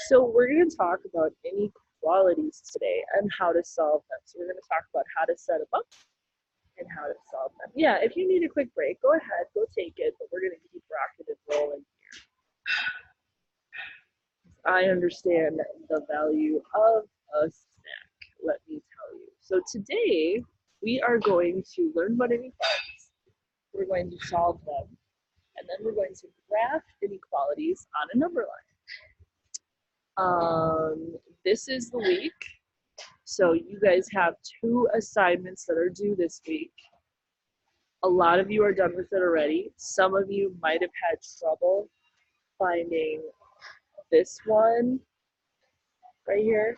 So we're going to talk about inequalities today and how to solve them. So we're going to talk about how to set them up and how to solve them. Yeah, if you need a quick break, go ahead, go take it, but we're going to keep rocking and rolling here. I understand the value of a snack, let me tell you. So today we are going to learn about inequalities. We're going to solve them, and then we're going to graph inequalities on a number line. This is the week. So you guys have 2 assignments that are due this week. A lot of you are done with it already. Some of you might have had trouble finding this one right here,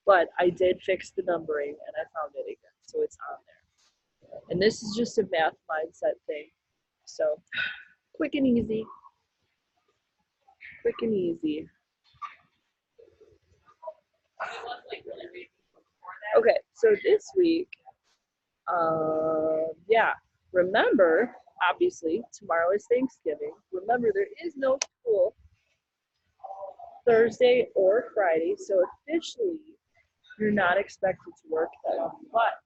but I did fix the numbering and I found it again, so it's on there. And this is just a math mindset thing. So quick and easy. Quick and easy. Okay, so this week, remember, obviously, tomorrow is Thanksgiving. Remember, there is no school Thursday or Friday, so officially, you're not expected to work then. But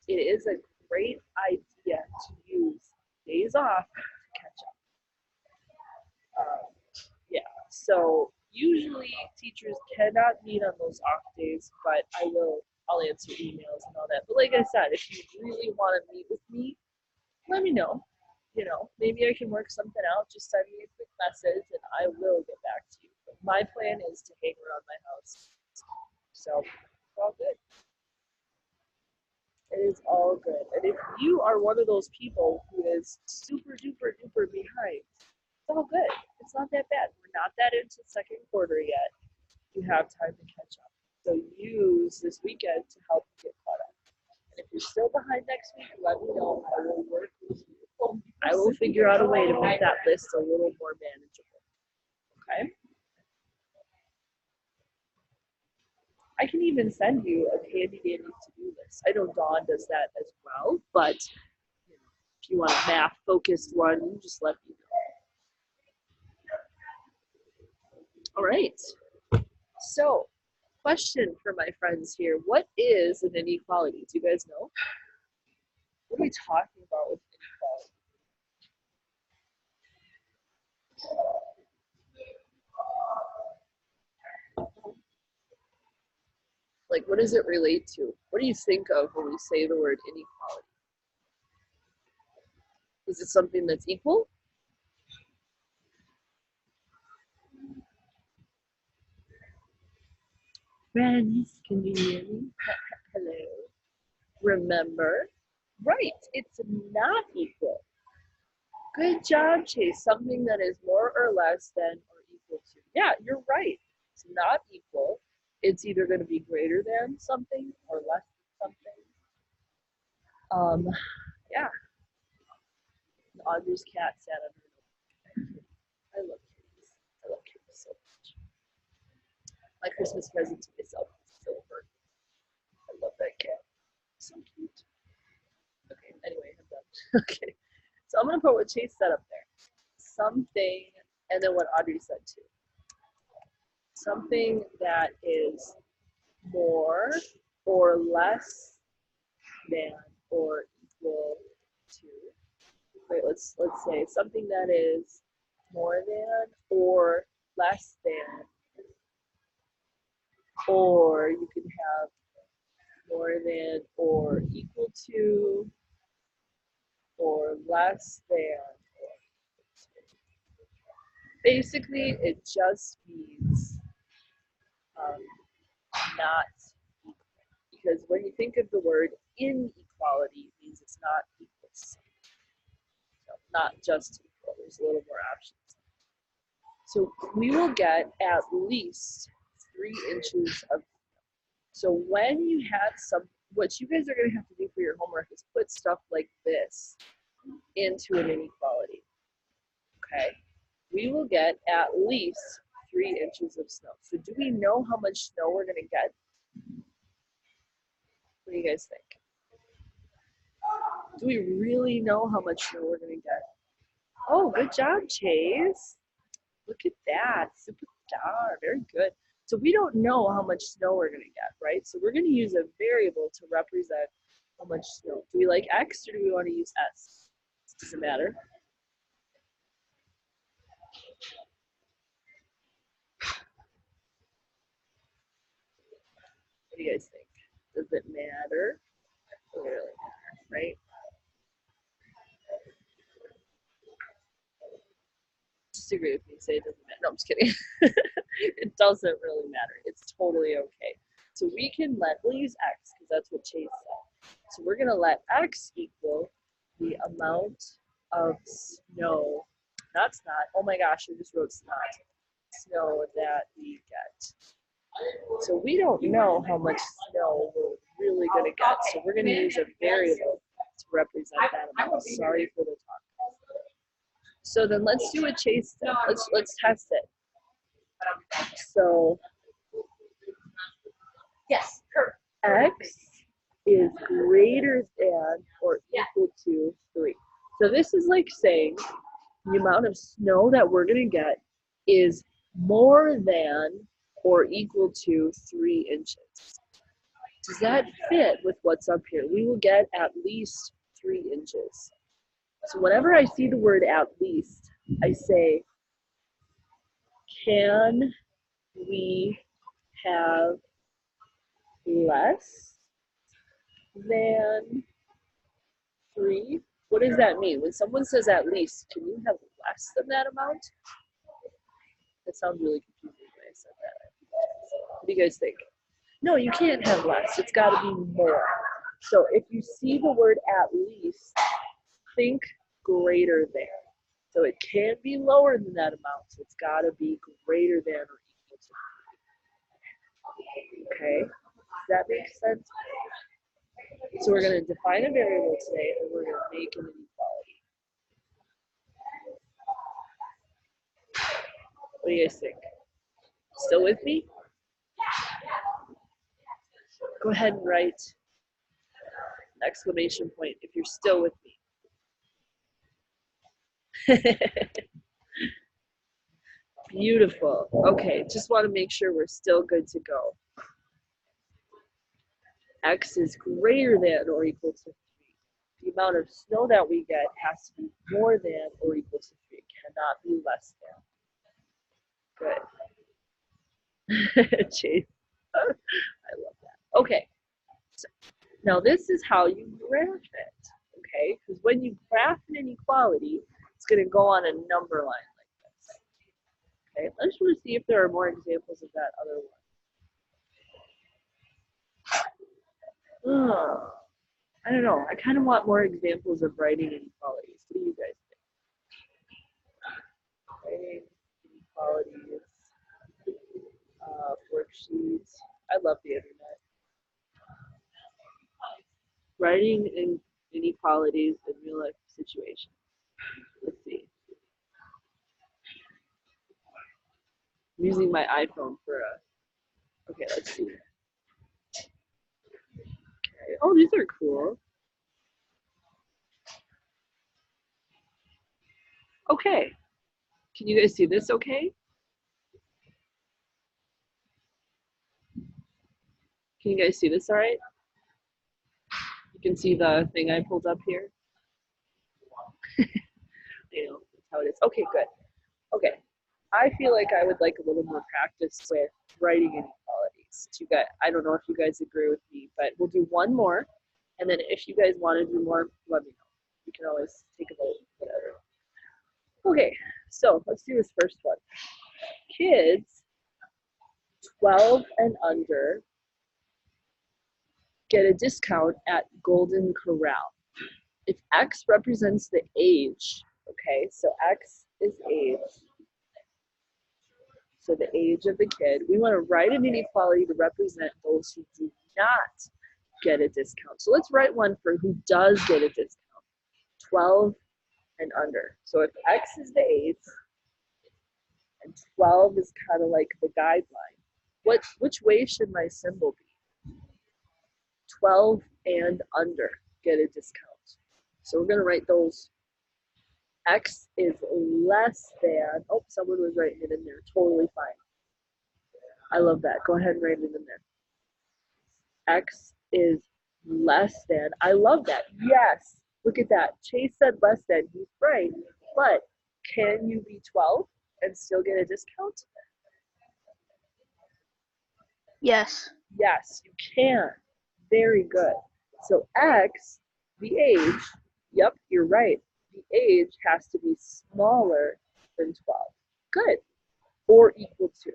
it is a great idea to use days off to catch up. So usually teachers cannot meet on those off days, but I'll answer emails and all that. But like I said, if you really want to meet with me, let me know. Maybe I can work something out. Just send me a quick message and I will get back to you. But my plan is to hang around my house. So it's all good. It is all good. And if you are one of those people who is super duper duper behind, it's all good. It's not that bad. We're not that into second quarter yet. You have time to catch up. So use this weekend to help you get caught up. And if you're still behind next week, let me know. I will work with you. I will figure out a way to make that list a little more manageable. Okay? I can even send you a handy dandy to-do list. I know Dawn does that as well, but if you want a math focused one, you just let me know. All right. So, question for my friends here. What is an inequality? Do you guys know? What are we talking about with inequality? Like, what does it relate to? What do you think of when we say the word inequality? Is it something that's equal? Friends, can you hear me? Hello. Remember? Right, it's not equal. Good job, Chase. Something that is more or less than or equal to. Yeah, you're right. It's not equal. It's either going to be greater than something or less than something. Yeah. Audrey's cat sat on her. I love kitties. I love kitties so much. My Christmas present to myself is still a bird. I love that cat. So cute. Okay, anyway, I'm done. Okay. So I'm going to put what Chase said up there. Something, and then what Audrey said too. Something that is more or less than or equal to. Wait, let's say something that is more than or less than, or you can have more than or equal to, or less than. Basically, it just means not equal. Because when you think of the word inequality, it means it's not equal. So not just equal, there's a little more options. So we will get at least 3 inches of. So when you have what you guys are going to have to do for your homework is put stuff like this into an inequality. Okay? We will get at least 3 inches of snow. So do we know how much snow we're going to get? What do you guys think? Do we really know how much snow we're going to get? Oh, good job, Chase. Look at that, superstar, very good. So we don't know how much snow we're gonna get, right? So we're gonna use a variable to represent how much snow. Do we like X or do we wanna use S? Does it matter? What do you guys think? Does it matter? It really matter, right? Disagree with me, say it doesn't matter. No, I'm just kidding. It doesn't really matter. It's totally okay. So we can we'll use X because that's what Chase said. So we're gonna let X equal the amount of snow, not snot, oh my gosh, I just wrote snot, snow that we get. So we don't know how much snow we're really gonna get. So we're gonna use a variable to represent that amount. Sorry for the talk. So then let's do a Chase step. Let's test it. So yes, X is greater than or equal to 3. So this is like saying the amount of snow that we're going to get is more than or equal to 3 inches. Does that fit with what's up here? We will get at least 3 inches. So whenever I see the word at least, I say, can we have less than 3? What does that mean? When someone says at least, can you have less than that amount? That sounds really confusing when I said that. What do you guys think? No, you can't have less. It's got to be more. So if you see the word at least, think greater than. So it can't be lower than that amount. So it's got to be greater than or equal to 3. Okay? Does that make sense? So we're going to define a variable today, and we're going to make an inequality. What do you guys think? Still with me? Go ahead and write an exclamation point if you're still with me. Beautiful. Okay, just want to make sure we're still good to go. X is greater than or equal to 3. The amount of snow that we get has to be more than or equal to 3. It cannot be less than. Good. Chase. I love that. Okay, so now this is how you graph it, okay? Because when you graph an inequality, it's going to go on a number line like this. Okay, I just want to see if there are more examples of that other one. Oh, I don't know. I kind of want more examples of writing inequalities. What do you guys think? Writing inequalities, worksheets. I love the internet. Writing inequalities in real life situations. Let's see. I'm using my iPhone for a. Okay, let's see. Okay. Oh, these are cool. Okay. Can you guys see this okay? Can you guys see this all right? You can see the thing I pulled up here. You know, that's how it is. Okay, good. Okay. I feel like I would like a little more practice with writing inequalities. You guys, I don't know if you guys agree with me, but we'll do one more. And then if you guys want to do more, let me know. You can always take a vote, whatever. Okay, so let's do this first one. Kids 12 and under get a discount at Golden Corral. If X represents the age, okay, so X is age, so the age of the kid, we want to write an inequality to represent those who do not get a discount. So let's write one for who does get a discount, 12 and under. So if X is the age, and 12 is kind of like the guideline, which way should my symbol be? 12 and under get a discount. So we're going to write those X is less than, oh, someone was writing it in there, totally fine. I love that. Go ahead and write it in there. X is less than, I love that. Yes, look at that. Chase said less than, he's right. But can you be 12 and still get a discount? Yes. Yes, you can. Very good. So X, the age, yep, you're right. The age has to be smaller than 12. Good. Or equal to.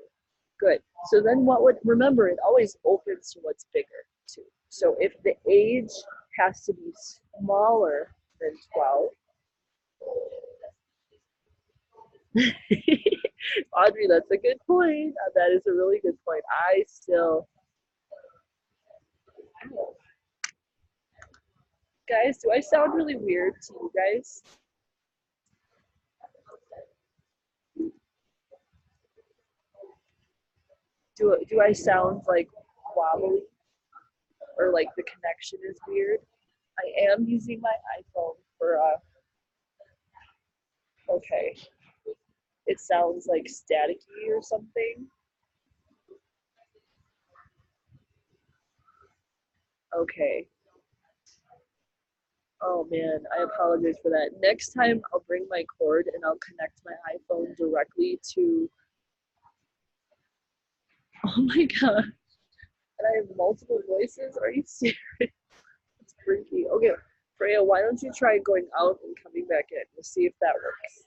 Good. So then what would, remember, it always opens to what's bigger too. So if the age has to be smaller than 12, Audrey, that's a good point. That is a really good point. I still, guys, do I sound really weird to you guys? Do I sound like wobbly or like the connection is weird? I am using my iPhone for okay. It sounds like staticky or something. Okay. Oh man, I apologize for that. Next time I'll bring my cord and I'll connect my iPhone directly to oh my god. And I have multiple voices. Are you serious? It's freaky. Okay, Freya, why don't you try going out and coming back in? We'll see if that works.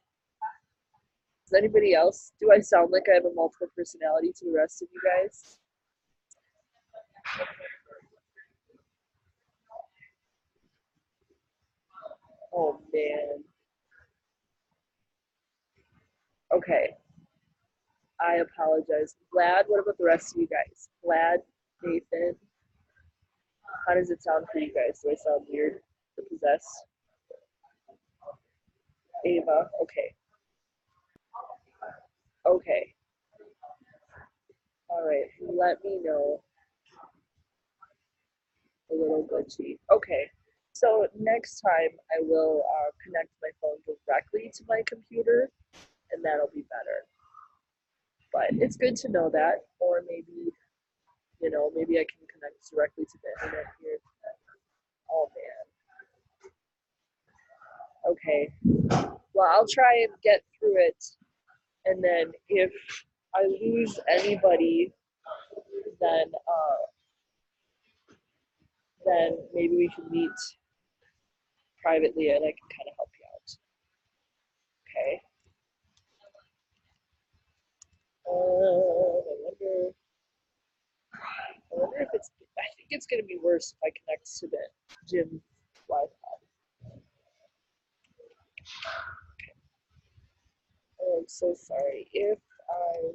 Does anybody else? Do I sound like I have a multiple personality to the rest of you guys? Oh man. Okay. I apologize. Vlad, what about the rest of you guys? Vlad, Nathan, how does it sound for you guys? Do I sound weird or possessed? Ava, okay. Okay. All right. Let me know. A little glitchy. Okay. So next time I will connect my phone directly to my computer and that'll be better. But it's good to know that. Or maybe, maybe I can connect directly to the internet here. Oh man. Okay. Well, I'll try and get through it. And then if I lose anybody, then then maybe we can meet privately and I can kind of help you out. Okay. I wonder if it's. I think it's going to be worse if I connect to the gym Wi-Fi. Oh, I'm so sorry. If I.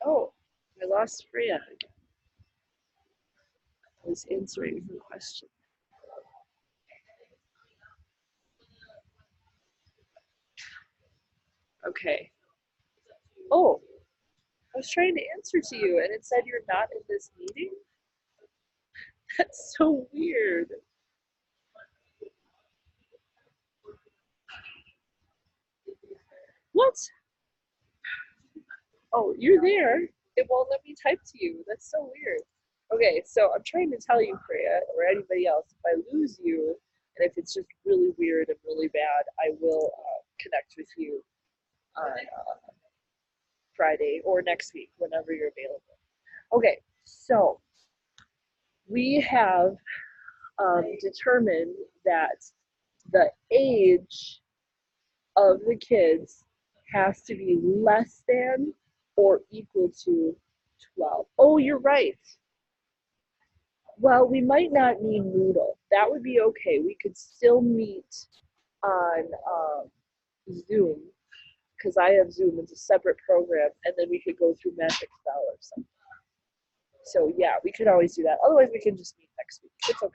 Oh, I lost Freya. I was answering her question. Okay. Oh, I was trying to answer to you and it said you're not in this meeting? That's so weird. What? Oh, you're there. It won't let me type to you. That's so weird. Okay, so I'm trying to tell you, Freya, or anybody else, if I lose you, and if it's just really weird and really bad, I will connect with you on Friday or next week, whenever you're available. Okay, so we have determined that the age of the kids has to be less than or equal to 12. Oh, you're right. Well, we might not need Moodle. That would be okay. We could still meet on Zoom because I have Zoom. It's a separate program, and then we could go through Math Excel or something. So yeah, we could always do that. Otherwise, we can just meet next week. It's okay.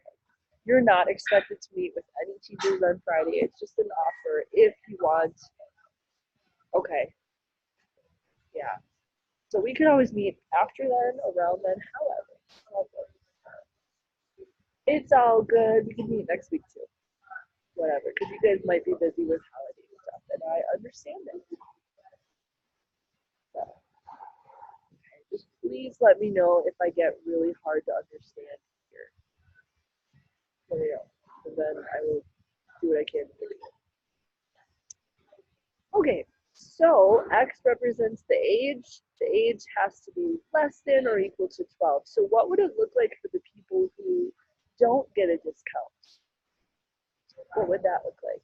You're not expected to meet with any teachers on Friday. It's just an offer if you want. Okay. Yeah. So we could always meet after then, around then, however. all good. It's all good. We can meet next week too. Whatever, because you guys might be busy with holiday stuff, and I understand it. So, okay, just please let me know if I get really hard to understand here. There we go. And then I will do what I can to fix it. Okay, so X represents the age. The age has to be less than or equal to 12. So what would it look like for the people who don't get a discount? What would that look like?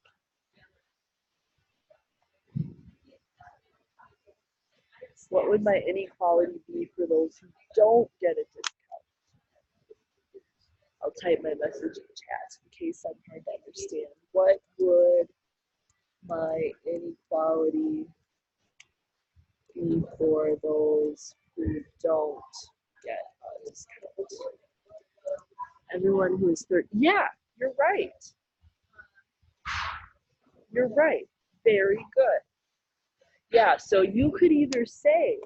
What would my inequality be for those who don't get a discount? I'll type my message in chat in case I'm hard to understand. What would my inequality be for those who don't get a discount? Everyone who is 30. Yeah, you're right. You're right. Very good. Yeah, so you could either say,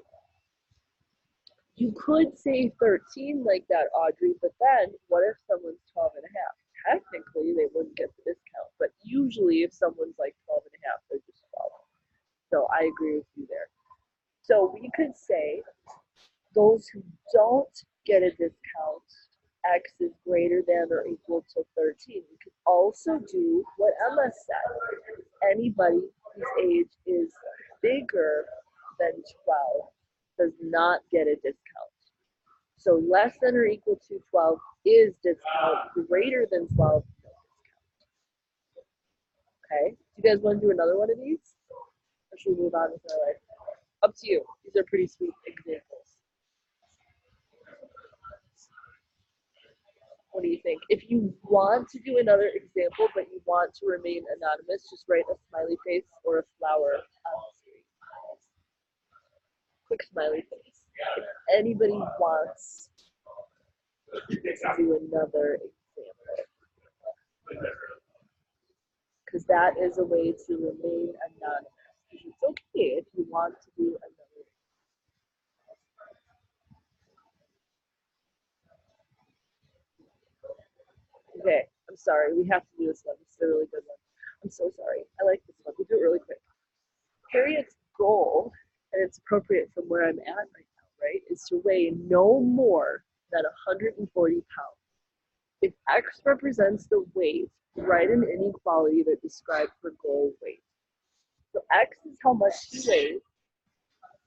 you could say 13 like that, Audrey, but then what if someone's 12 and a half? Technically, they wouldn't get the discount, but usually if someone's like 12 and a half, they're just 12. So I agree with you there. So we could say those who don't get a discount, X is greater than or equal to 13. We could also do what Emma said. Anybody whose age is bigger than 12 does not get a discount. So less than or equal to 12 is discount, greater than 12, no discount. Okay, do you guys want to do another one of these? Or should we move on with our life? Up to you. These are pretty sweet examples. What do you think? If you want to do another example, but you want to remain anonymous, just write a smiley face or a flower on the screen. Quick smiley face. If anybody wants to do another example, because that is a way to remain anonymous. It's okay if you want to do another. Okay, I'm sorry. We have to do this one. This is a really good one. I'm so sorry. I like this one. We'll do it really quick. Harriet's goal, and it's appropriate from where I'm at right now, right, is to weigh no more than 140 pounds. If X represents the weight, write an inequality that describes her goal weight. So X is how much she weighs,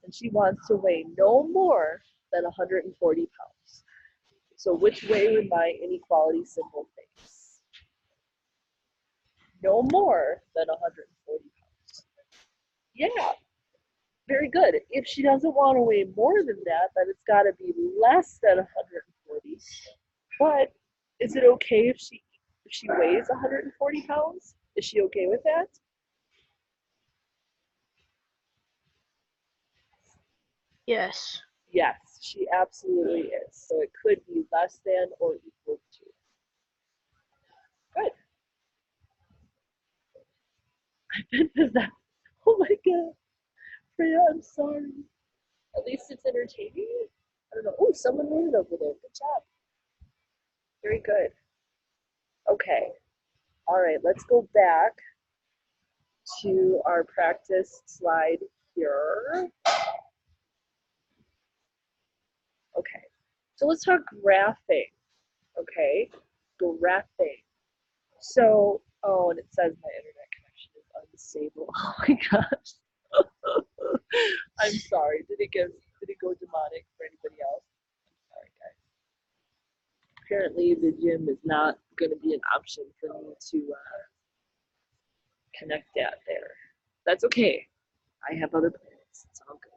and she wants to weigh no more than 140 pounds. So which way would my inequality symbol face? No more than 140 pounds. Yeah, very good. If she doesn't want to weigh more than that, then it's got to be less than 140. But is it okay if she weighs 140 pounds? Is she okay with that? Yes. Yes, she absolutely is. So it could be less than or equal to. Good. I've been possessed. Oh my god. Freya, I'm sorry. At least it's entertaining. I don't know. Oh, someone wrote it over there. Good job. Very good. Okay. All right, let's go back to our practice slide here. Okay, so let's talk graphing. Okay, graphing. So, oh, and it says my internet connection is unstable. Oh my gosh. I'm sorry. Did it go demonic for anybody else? I'm sorry, guys. Apparently, the gym is not going to be an option for me to connect that there. That's okay. I have other plans. It's all good.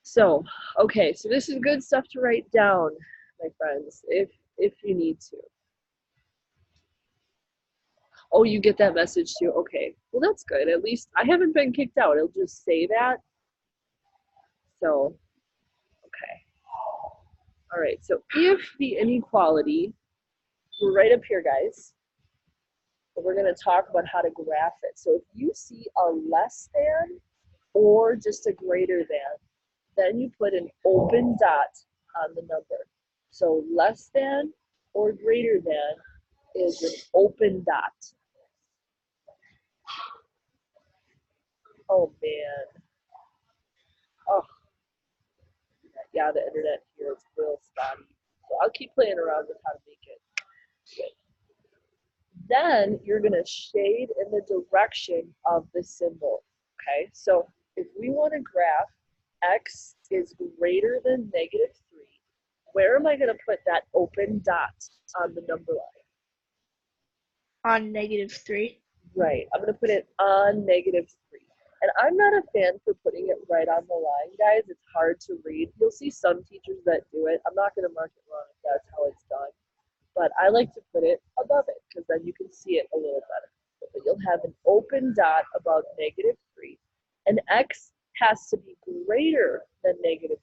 So, okay, so this is good stuff to write down, my friends, if you need to. Oh, you get that message too? Okay, well that's good. At least I haven't been kicked out. It'll just say that. So, okay. All right, so if the inequality, we're right up here, guys. But we're going to talk about how to graph it. So if you see a less than or just a greater than, then you put an open dot on the number. So less than or greater than is an open dot. Oh man. Oh, yeah, the internet here is real spotty. So I'll keep playing around with how to make it good. Then you're going to shade in the direction of the symbol. Okay, so if we want to graph x is greater than -3, where am I going to put that open dot on the number line? On -3. Right, I'm going to put it on -3. And I'm not a fan for putting it right on the line, guys. It's hard to read. You'll see some teachers that do it. I'm not going to mark it wrong if that's how it's done. But I like to put it above it because then you can see it a little better. But you'll have an open dot above -3. And x has to be greater than -3.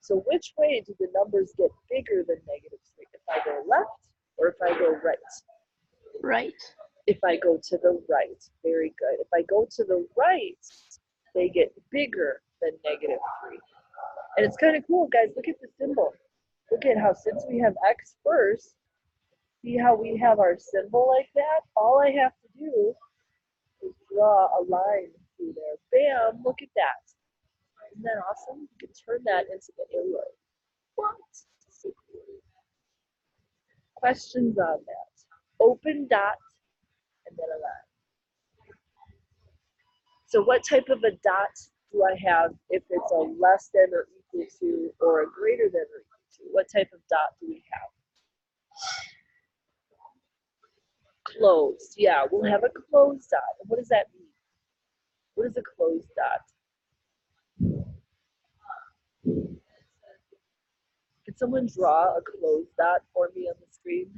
So which way do the numbers get bigger than -3? If I go left or if I go right? Right. If I go to the right. Very good. If I go to the right, they get bigger than -3. And it's kind of cool, guys. Look at the symbol. Look at how, since we have x first, see how we have our symbol like that? All I have to do is draw a line through there. Bam, look at that. Isn't that awesome? You can turn that into the arrow. What? So cool. Questions on that? Open dot and then a line. So what type of a dot do I have if it's a less than or equal to or a greater than or equal to? What type of dot do we have? Closed. Yeah, we'll have a closed dot. And what does that mean? What is a closed dot? Can someone draw a closed dot for me on the screen?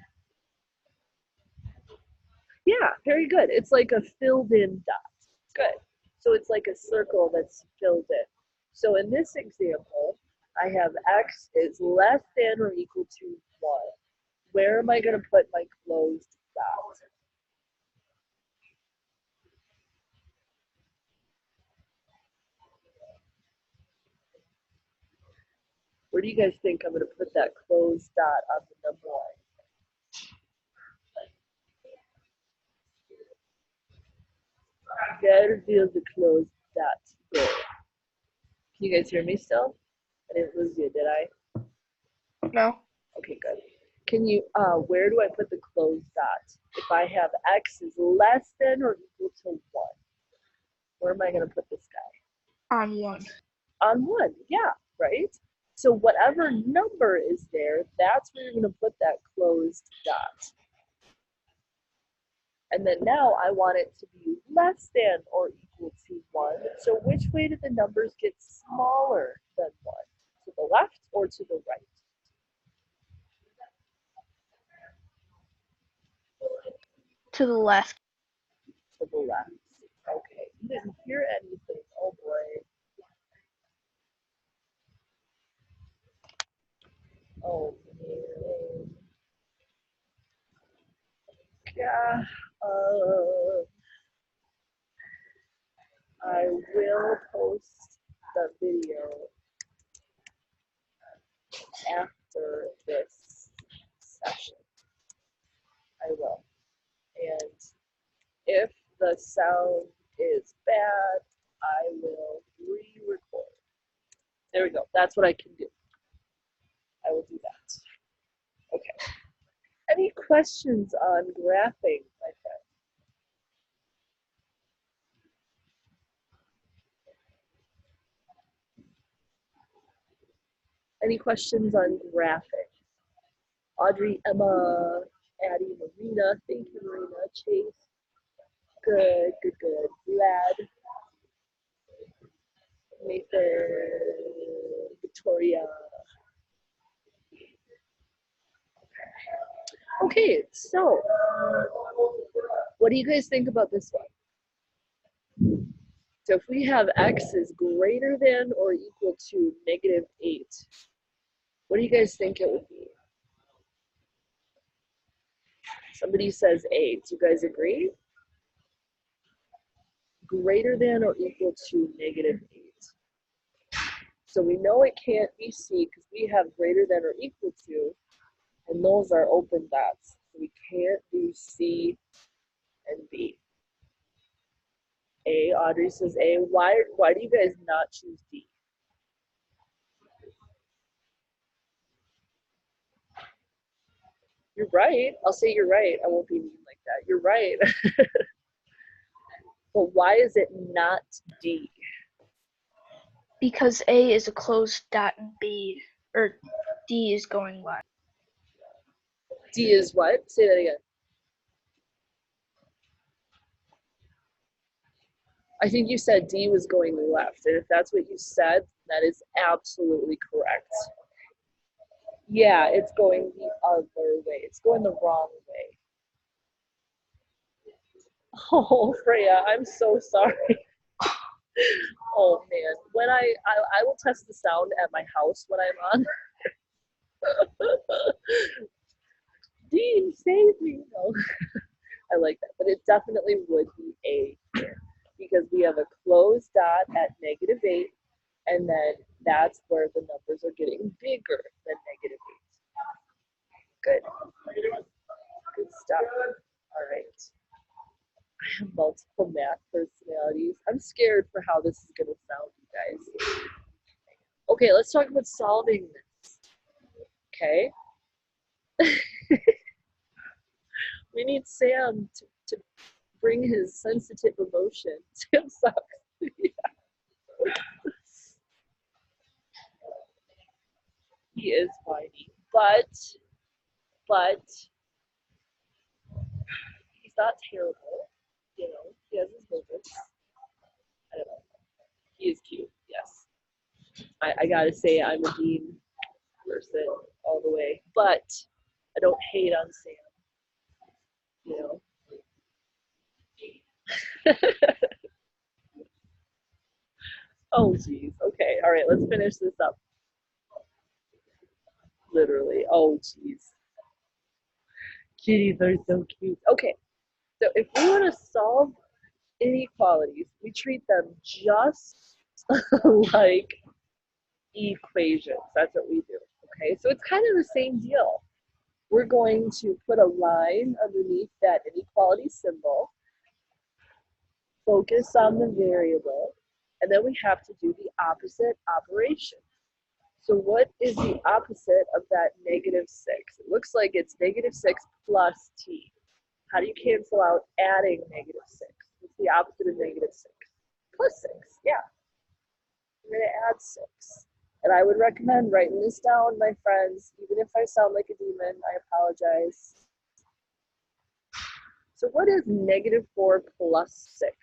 Yeah, very good. It's like a filled in dot. Good. So it's like a circle that's filled in. So in this example, I have x is less than or equal to 1. Where am I going to put my closed dot? Where do you guys think I'm going to put that closed dot on the number line? Where will the closed dot go? Can you guys hear me still? I didn't lose you, did I? No. Okay, good. Can you, where do I put the closed dot? If I have x is less than or equal to 1, where am I going to put this guy? On 1. On 1, yeah, right? So whatever number is there, that's where you're going to put that closed dot. And then now I want it to be less than or equal to 1. So which way do the numbers get smaller than 1? To the left or to the right? To the left. To the left. Okay, you didn't hear anything. Oh boy. Oh man. Yeah. I will post the video after this session. I will. And if the sound is bad, I will re-record. There we go. That's what I can do. I will do that. Okay. Any questions on graphing, my friend? Any questions on graphing? Audrey, Emma, Addie, Marina. Thank you, Marina. Chase. Good, good, good. Vlad, Nathan, Victoria. Okay, so what do you guys think about this one? So if we have x is greater than or equal to -8, what do you guys think it would be? Somebody says 8. Do you guys agree? Greater than or equal to -8. So we know it can't be C because we have greater than or equal to, and those are open dots. So we can't do C and B. A, Audrey says A. Why do you guys not choose D? You're right. I'll say you're right. I won't be mean like that. You're right. But why is it not D? Because A is a closed dot and D is going left. D is what? Say that again. I think you said D was going left, and if that's what you said, that is absolutely correct. Yeah, it's going the other way. It's going the wrong way. Oh, Freya, I'm so sorry. Oh man, when I will test the sound at my house when I'm on. Dean, save me! No, I like that, but it definitely would be A here because we have a closed dot at -8, and then that's where the numbers are getting bigger than -8. Good. Good stuff. All right. I have multiple math personalities. I'm scared for how this is going to sound, you guys. Okay, let's talk about solving this. Okay. We need Sam to bring his sensitive emotion. Sam sucks. He is whiny, but he's not terrible. You know, he has his moments. I don't know. He is cute. Yes, I gotta say I'm a Dean person all the way, but I don't hate on Sam. You know. Oh geez. Okay. All right. Let's finish this up. Literally. Oh geez. Kitties are so cute. Okay. So if we want to solve inequalities, we treat them just like equations. That's what we do. Okay. So it's kind of the same deal. We're going to put a line underneath that inequality symbol, focus on the variable, and then we have to do the opposite operation. So what is the opposite of that -6? It looks like it's -6 plus t. How do you cancel out adding -6? What's the opposite of -6? Plus 6, yeah. We're going to add 6. And I would recommend writing this down, my friends. Even if I sound like a demon, I apologize. So what is -4 plus 6?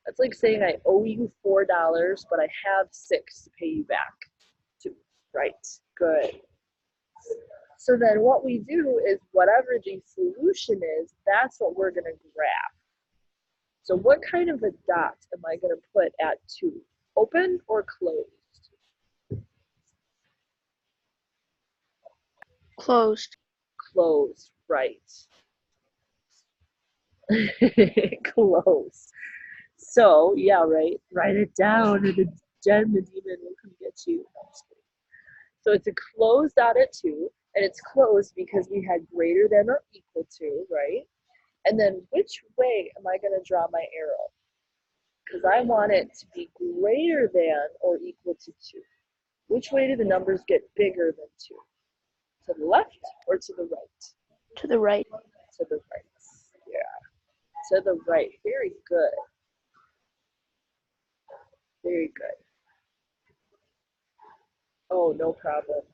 That's like saying I owe you $4, but I have 6 to pay you back. 2, right? Good. So then what we do is whatever the solution is, that's what we're going to graph. So what kind of a dot am I going to put at 2? Open or closed? Closed. Closed, right. Close. So, yeah, right. Write it down and the demon will come get you. No, so it's a closed dot at 2, and it's closed because we had greater than or equal to, right? And then which way am I going to draw my arrow? Because I want it to be greater than or equal to 2. Which way do the numbers get bigger than 2? To the left or to the right? To the right. To the right. Yeah. To the right. Very good. Very good. Oh, no problem.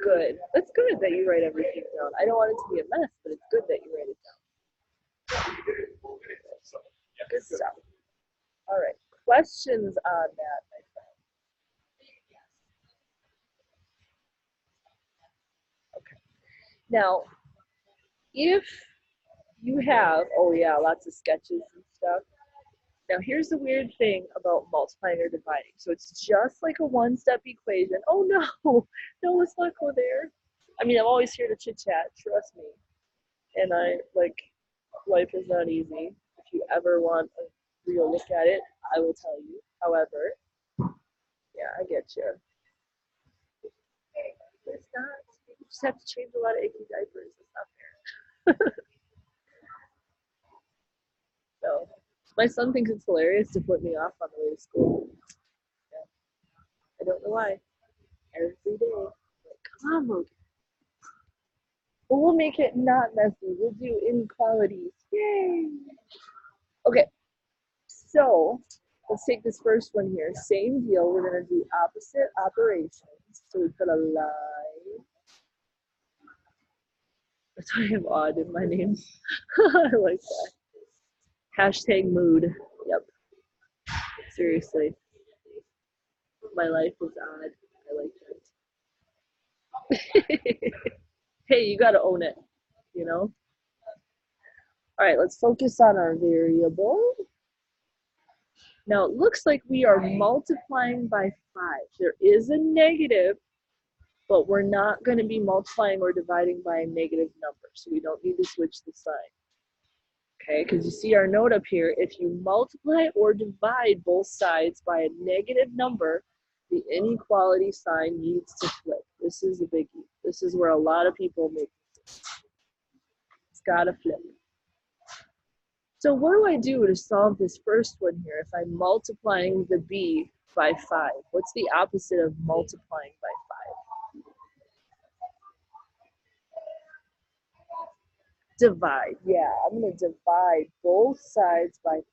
Good. That's good that you write everything down. I don't want it to be a mess, but it's good that you write it down. Good stuff. All right. Questions on that, my friend? Okay. Now, if you have, oh yeah, lots of sketches and stuff. Now, here's the weird thing about multiplying or dividing. So it's just like a one-step equation. Oh no, no, let's not go there. I mean, I'm always here to chit-chat, trust me. And life is not easy. If you ever want a real look at it, I will tell you. However, Yeah, I get you. But it's not. You just have to change a lot of icky diapers. It's not fair. So my son thinks it's hilarious to put me off on the way to school. Yeah. I don't know why. Every day. Like, come on, Logan. But we'll make it not messy. We'll do inequalities. Yay! Okay, so let's take this first one here. Same deal. We're going to do opposite operations. So we put a line. That's why I have odd in my name. I like that. Hashtag mood. Yep. Seriously. My life is odd. I like that. Hey, you got to own it, you know? All right, let's focus on our variable. Now it looks like we are multiplying by 5. There is a negative, but we're not going to be multiplying or dividing by a negative number, so we don't need to switch the sign. Okay, because you see our note up here, if you multiply or divide both sides by a negative number, the inequality sign needs to flip. This is a biggie. This is where a lot of people make mistakes. It's got to flip. So what do I do to solve this first one here if I'm multiplying the b by 5? What's the opposite of multiplying by 5? Divide. Yeah, I'm going to divide both sides by 5.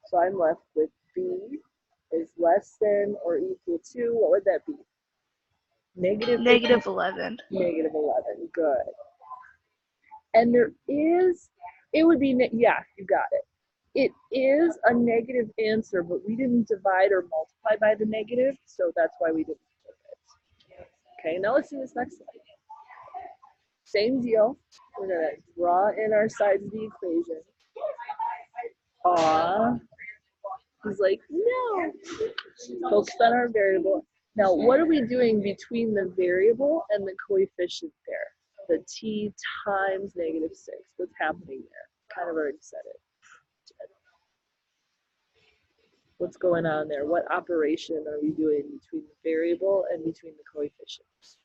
So I'm left with b is less than or equal to, what would that be? Negative 11. Negative 11. Good. And there is, it would be, yeah, you got it. It is a negative answer, but we didn't divide or multiply by the negative, so that's why we didn't flip it. Okay, now let's do this next one. Same deal. We're going to draw in our sides of the equation. Aw. He's like, no. Focus on our variable. Now, what are we doing between the variable and the coefficient there? The t times negative 6. What's happening there? Kind of already said it. What's going on there? What operation are we doing between the variable and between the coefficients?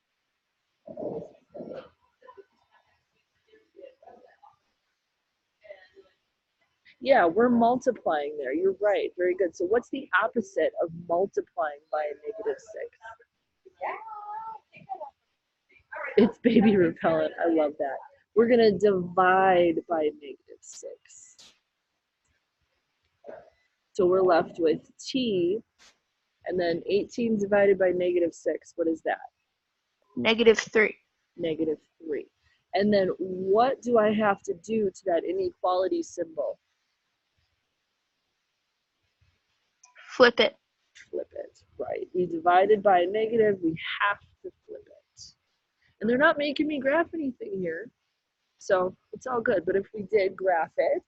Yeah, we're multiplying there. You're right. Very good. So what's the opposite of multiplying by a negative 6? It's baby repellent. I love that. We're going to divide by negative 6. So we're left with t, and then 18 divided by negative 6. What is that? Negative 3. Negative 3. And then what do I have to do to that inequality symbol? Flip it. Flip it, right. We divided by a negative, we have to flip it. And they're not making me graph anything here, so it's all good. But if we did graph it,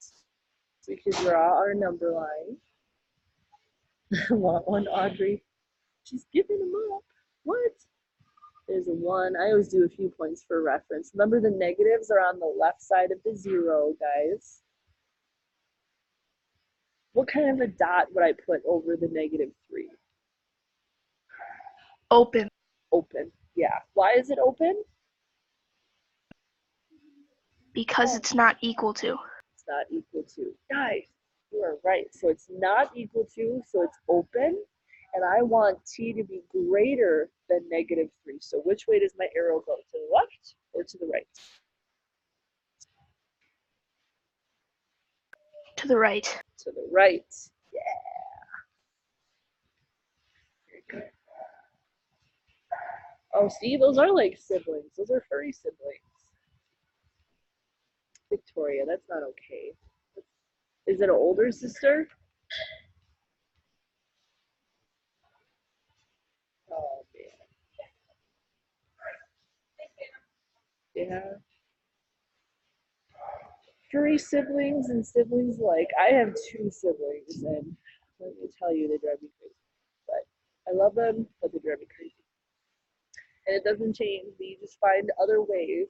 we could draw our number line. Want one, Audrey? She's giving them up. What? There's a 1. I always do a few points for reference. Remember, the negatives are on the left side of the 0, guys. What kind of a dot would I put over the negative 3? Open. Open. Yeah. Why is it open? Because it's not equal to. It's not equal to. Guys, you are right. So it's not equal to, so it's open. And I want t to be greater than negative 3. So which way does my arrow go? To the left or to the right? To the right. To the right. Yeah. Very good. Oh, see, those are like siblings. Those are furry siblings. Victoria, that's not okay. Is it an older sister? Oh, man. Yeah. Furry siblings and siblings alike. I have 2 siblings, and let me tell you, they drive me crazy. But I love them, but they drive me crazy. And it doesn't change. We just find other ways.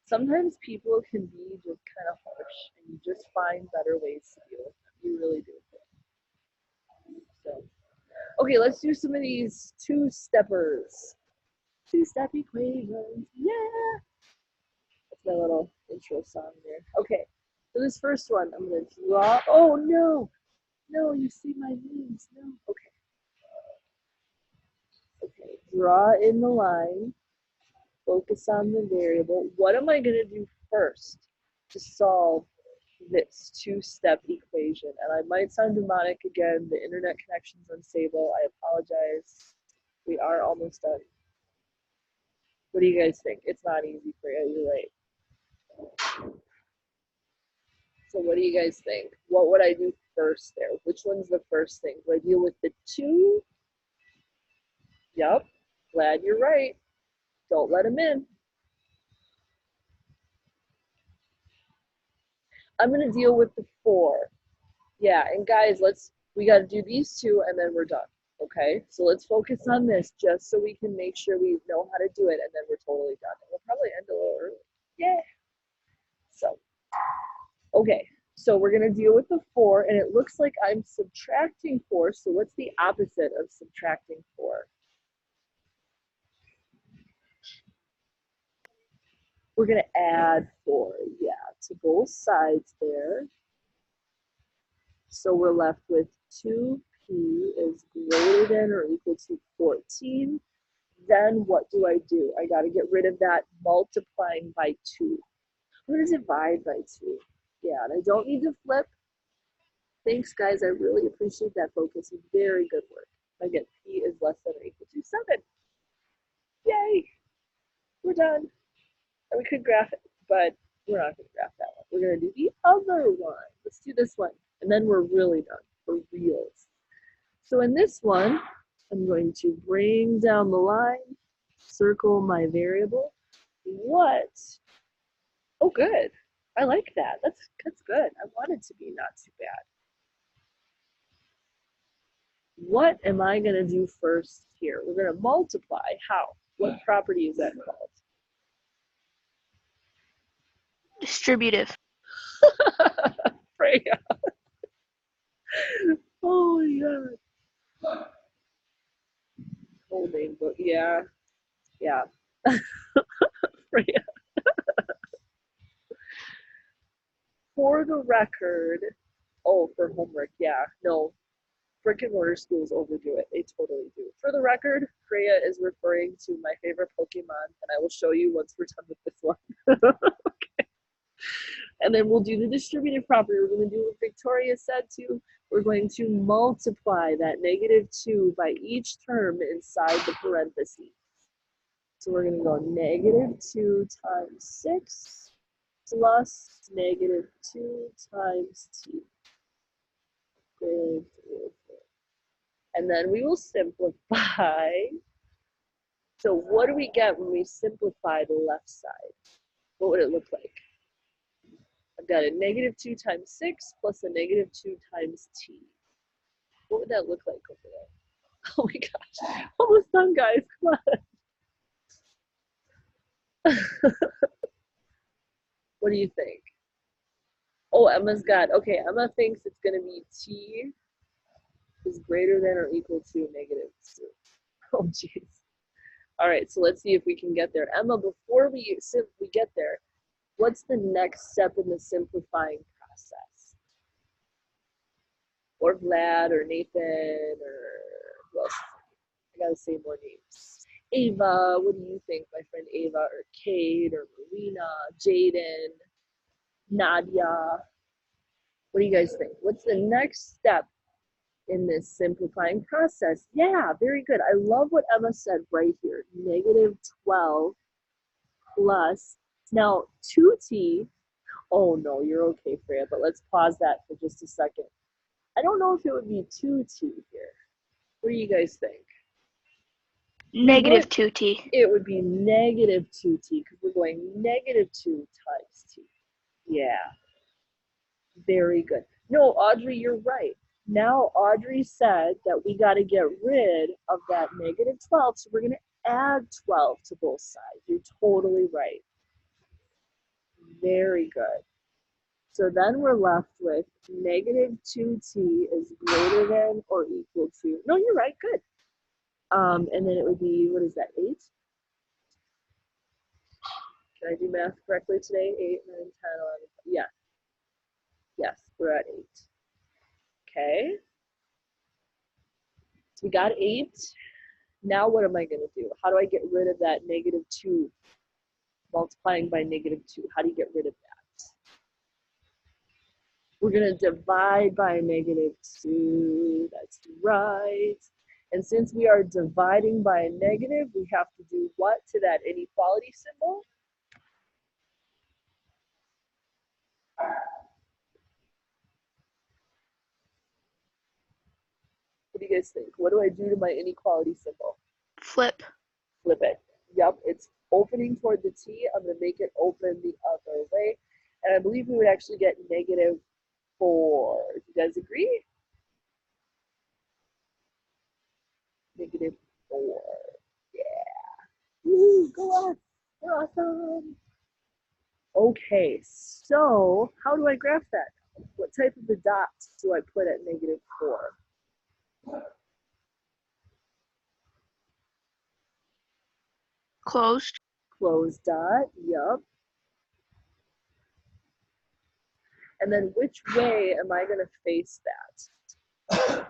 Sometimes people can be just kind of harsh, and you just find better ways to deal with them. You really do. So, Okay, let's do some of these two-steppers. Two-step equations, yeah! That's my little intro song there. Okay, so this first one, I'm gonna draw, oh no! No, you see my knees, no. Okay. Okay, draw in the line, focus on the variable. What am I gonna do first to solve this two-step equation? And I might sound demonic again, the internet connection's unstable, I apologize. We are almost done. What do you guys think? It's not easy for you, you're right. So what do you guys think? What would I do first there? Which one's the first thing? Do I deal with the 2? Yep, glad you're right. Don't let them in. I'm gonna deal with the 4. Yeah, and guys, we gotta do these 2 and then we're done. Okay, so let's focus on this just so we can make sure we know how to do it and then we're totally done. And we'll probably end a little early. Yeah. So, okay, so we're gonna deal with the 4 and it looks like I'm subtracting 4. So what's the opposite of subtracting 4? We're gonna add 4, yeah, to both sides there. So we're left with 2p is greater than or equal to 14. Then what do? I got to get rid of that multiplying by 2. What does divide by 2? Yeah, and I don't need to flip. Thanks, guys. I really appreciate that focus. Very good work. Again, p is less than or equal to 7. Yay! We're done. And we could graph it, but we're not going to graph that one. We're going to do the other one. Let's do this one. And then we're really done for reals. So in this one, I'm going to bring down the line, circle my variable. What? Oh, good. I like that. That's good. I want it to be not too bad. What am I going to do first here? We're going to multiply. How? What property is that called? Distributive. Freya. Oh my god. Whole name book. Yeah. Yeah. Freya. For the record, oh, for homework, yeah. No, brick and mortar schools overdo it. They totally do. For the record, Freya is referring to my favorite Pokemon, and I will show you once we're done with this one. Okay. And then we'll do the distributive property. We're going to do what Victoria said too. We're going to multiply that -2 by each term inside the parentheses. So we're going to go -2 times 6 plus -2 times t. Good. And then we will simplify. So what do we get when we simplify the left side? What would it look like? I've got a -2 times 6 plus a -2 times t. What would that look like over there? Oh my gosh, almost done, guys, come on. What do you think? Oh, Emma's got, okay, Emma thinks it's gonna be t is greater than or equal to -2. Oh jeez. All right, so let's see if we can get there. Emma, before we get there, what's the next step in the simplifying process? Or Vlad, or Nathan, or who else? I gotta say more names. Ava, what do you think, my friend Ava, or Kate, or Marina, Jaden, Nadia? What do you guys think? What's the next step in this simplifying process? Yeah, very good. I love what Emma said right here. -12 plus, now 2t, oh no, you're okay, Freya, but let's pause that for just a second. I don't know if it would be 2t here. What do you guys think? -2t. It would be -2t because we're going -2 times t. Yeah, very good. No, Audrey, you're right. Now Audrey said that we got to get rid of that -12, so we're going to add 12 to both sides. You're totally right. Very good. So then we're left with negative 2t is greater than or equal to, no, you're right, good. And then it would be, what is that, 8? Can I do math correctly today? 8, 9, 10, 11, yeah. Yes, we're at 8. Okay. So we got 8. Now what am I going to do? How do I get rid of that negative 2 multiplying by negative 2? How do you get rid of that? We're going to divide by negative 2. That's right. And since we are dividing by a negative, we have to do what to that inequality symbol? What do you guys think? What do I do to my inequality symbol? Flip. Flip it. Yep, it's opening toward the t. I'm going to make it open the other way. And I believe we would actually get negative 4. Do you guys agree? Negative 4. Yeah. Woo, go on. We're awesome. Okay, so how do I graph that? What type of a dot do I put at negative 4? Closed. Closed dot, yup. And then which way am I going to face that?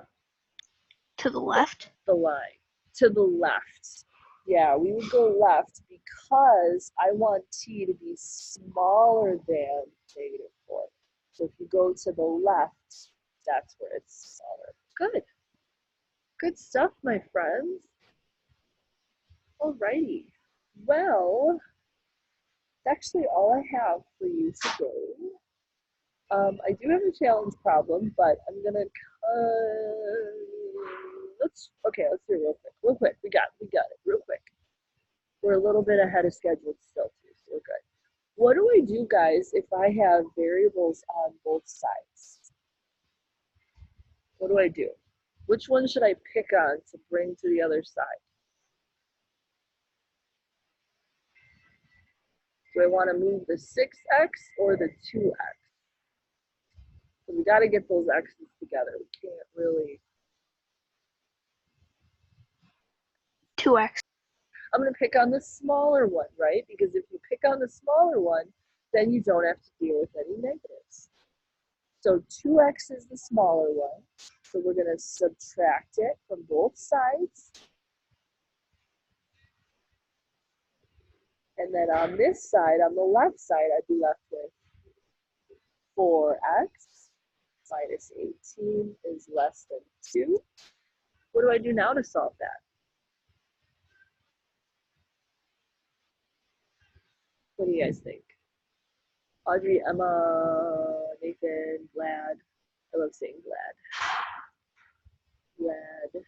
To the left. The line. To the left. Yeah, we would go left because I want t to be smaller than negative 4. So if you go to the left, that's where it's smaller. Good. Good stuff, my friends. Alrighty. Well, that's actually all I have for you today. I do have a challenge problem, but I'm gonna let's do it real quick. We got it real quick. We're a little bit ahead of schedule still too, so we're good. What do I do, guys, if I have variables on both sides? What do I do? Which one should I pick on to bring to the other side? Do I want to move the 6x or the 2x? So we got to get those x's together. We can't really. 2x. I'm going to pick on the smaller one, right? Because if you pick on the smaller one, then you don't have to deal with any negatives. So 2x is the smaller one. So we're going to subtract it from both sides. And then on this side, on the left side, I'd be left with 4x minus 18 is less than 2. What do I do now to solve that? What do you guys think? Audrey, Emma, Nathan, Glad. I love saying Glad. Glad.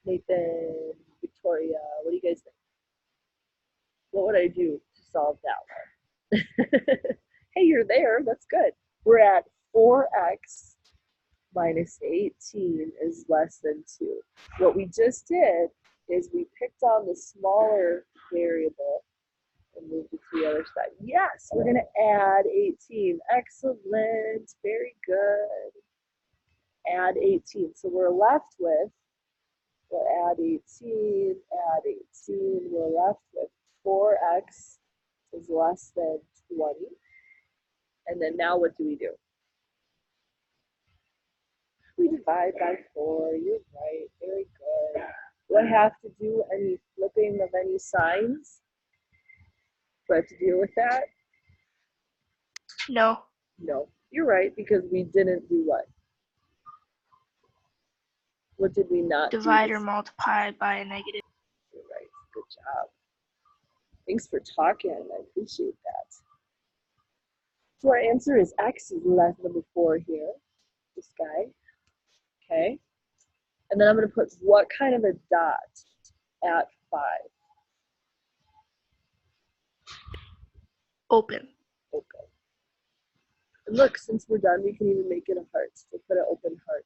Nathan, Victoria, what do you guys think? What would I do to solve that one? Hey, you're there. That's good. We're at 4x minus 18 is less than 2. What we just did is we picked on the smaller variable and moved it to the other side. Yes, we're going to add 18. Excellent. Very good. Add 18. So we're left with, we'll add 18, add 18. We're left with 4x is less than 20. And then now what do? We divide by 4. You're right. Very good. Do I have to do any flipping of any signs? Do I have to deal with that? No. No. You're right, because we didn't do what? What did we not Divide do? or multiply by a negative. You're right. Good job. Thanks for talking. I appreciate that. So our answer is x is left number 4 here. This guy. Okay. And then I'm going to put what kind of a dot at 5? Open. Open. And look, since we're done, we can even make it a heart. So put an open heart.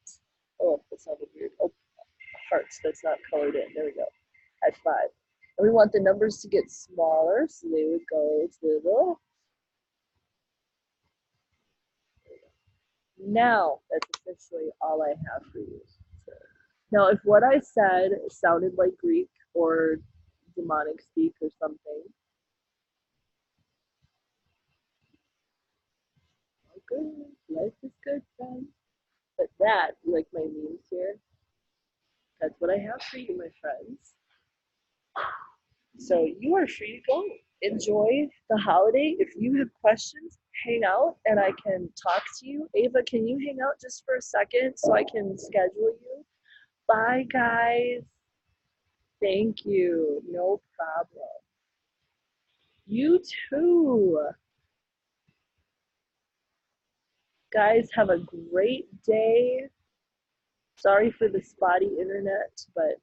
Oh, that sounded weird. Oh, a heart that's not colored in. There we go. At 5. And we want the numbers to get smaller, so they would go to the Now, that's officially all I have for you. So, now, if what I said sounded like Greek or demonic speak or something, oh, good. Life is good, friend. But that, like my memes here, that's what I have for you, my friends. So you are free to go. Enjoy the holiday. If you have questions, hang out and I can talk to you. Ava, can you hang out just for a second so I can schedule you? Bye, guys. Thank you. No problem. You too. Guys, have a great day. Sorry for the spotty internet, but